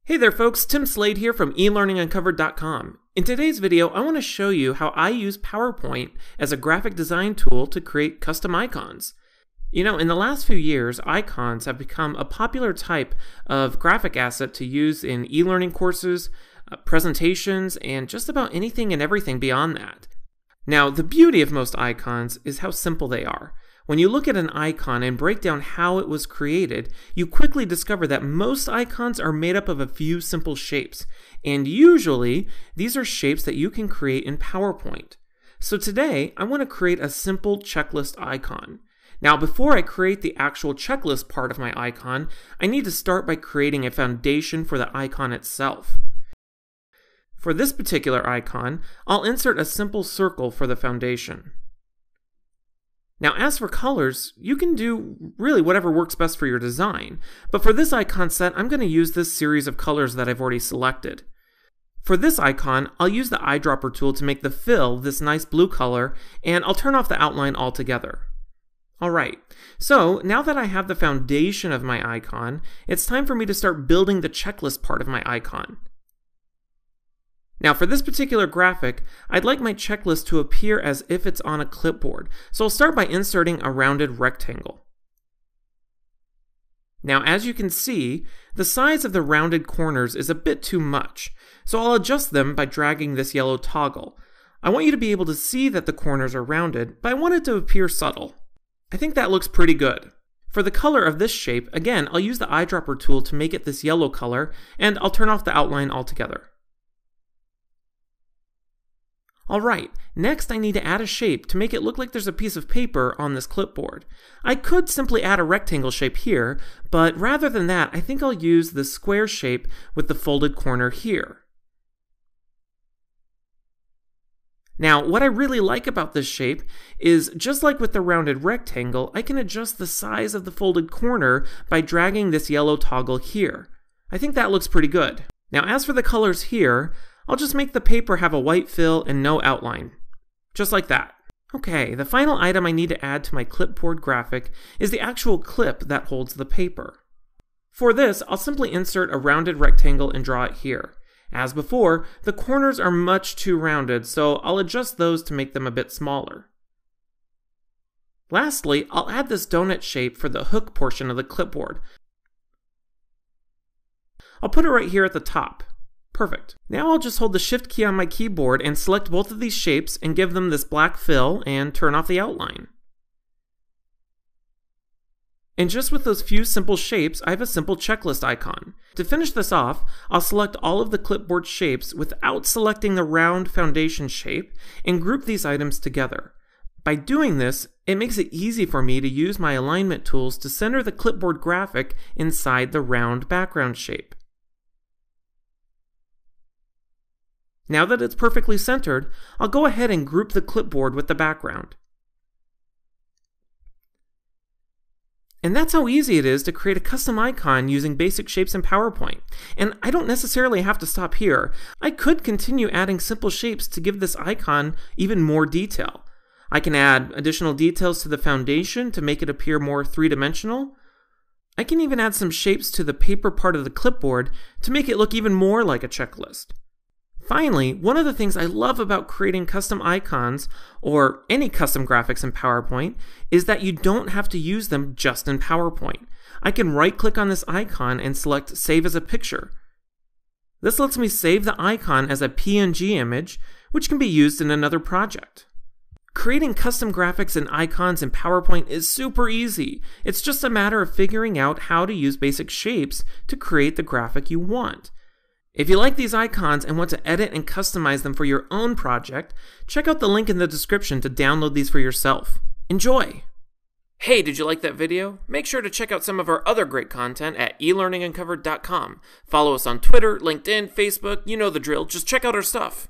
Hey there folks, Tim Slade here from elearninguncovered.com. In today's video, I want to show you how I use PowerPoint as a graphic design tool to create custom icons. You know, in the last few years, icons have become a popular type of graphic asset to use in e-learning courses, presentations, and just about anything and everything beyond that. Now, the beauty of most icons is how simple they are. When you look at an icon and break down how it was created, you quickly discover that most icons are made up of a few simple shapes, and usually these are shapes that you can create in PowerPoint. So today, I want to create a simple checklist icon. Now, before I create the actual checklist part of my icon, I need to start by creating a foundation for the icon itself. For this particular icon, I'll insert a simple circle for the foundation. Now, as for colors, you can do really whatever works best for your design, but for this icon set, I'm going to use this series of colors that I've already selected. For this icon, I'll use the eyedropper tool to make the fill this nice blue color, and I'll turn off the outline altogether. Alright, so now that I have the foundation of my icon, it's time for me to start building the checklist part of my icon. Now for this particular graphic, I'd like my checklist to appear as if it's on a clipboard, so I'll start by inserting a rounded rectangle. Now as you can see, the size of the rounded corners is a bit too much, so I'll adjust them by dragging this yellow toggle. I want you to be able to see that the corners are rounded, but I want it to appear subtle. I think that looks pretty good. For the color of this shape, again, I'll use the eyedropper tool to make it this yellow color, and I'll turn off the outline altogether. Alright, next I need to add a shape to make it look like there's a piece of paper on this clipboard. I could simply add a rectangle shape here, but rather than that, I think I'll use the square shape with the folded corner here. Now, what I really like about this shape is, just like with the rounded rectangle, I can adjust the size of the folded corner by dragging this yellow toggle here. I think that looks pretty good. Now, as for the colors here, I'll just make the paper have a white fill and no outline. Just like that. Okay, the final item I need to add to my clipboard graphic is the actual clip that holds the paper. For this, I'll simply insert a rounded rectangle and draw it here. As before, the corners are much too rounded, so I'll adjust those to make them a bit smaller. Lastly, I'll add this donut shape for the hook portion of the clipboard. I'll put it right here at the top. Perfect. Now I'll just hold the Shift key on my keyboard and select both of these shapes and give them this black fill and turn off the outline. And just with those few simple shapes, I have a simple checklist icon. To finish this off, I'll select all of the clipboard shapes without selecting the round foundation shape and group these items together. By doing this, it makes it easy for me to use my alignment tools to center the clipboard graphic inside the round background shape. Now that it's perfectly centered, I'll go ahead and group the clipboard with the background. And that's how easy it is to create a custom icon using basic shapes in PowerPoint. And I don't necessarily have to stop here. I could continue adding simple shapes to give this icon even more detail. I can add additional details to the foundation to make it appear more three-dimensional. I can even add some shapes to the paper part of the clipboard to make it look even more like a checklist. Finally, one of the things I love about creating custom icons, or any custom graphics in PowerPoint, is that you don't have to use them just in PowerPoint. I can right-click on this icon and select Save as a Picture. This lets me save the icon as a PNG image, which can be used in another project. Creating custom graphics and icons in PowerPoint is super easy. It's just a matter of figuring out how to use basic shapes to create the graphic you want. If you like these icons and want to edit and customize them for your own project, check out the link in the description to download these for yourself. Enjoy! Hey, did you like that video? Make sure to check out some of our other great content at elearninguncovered.com. Follow us on Twitter, LinkedIn, Facebook, you know the drill. Just check out our stuff.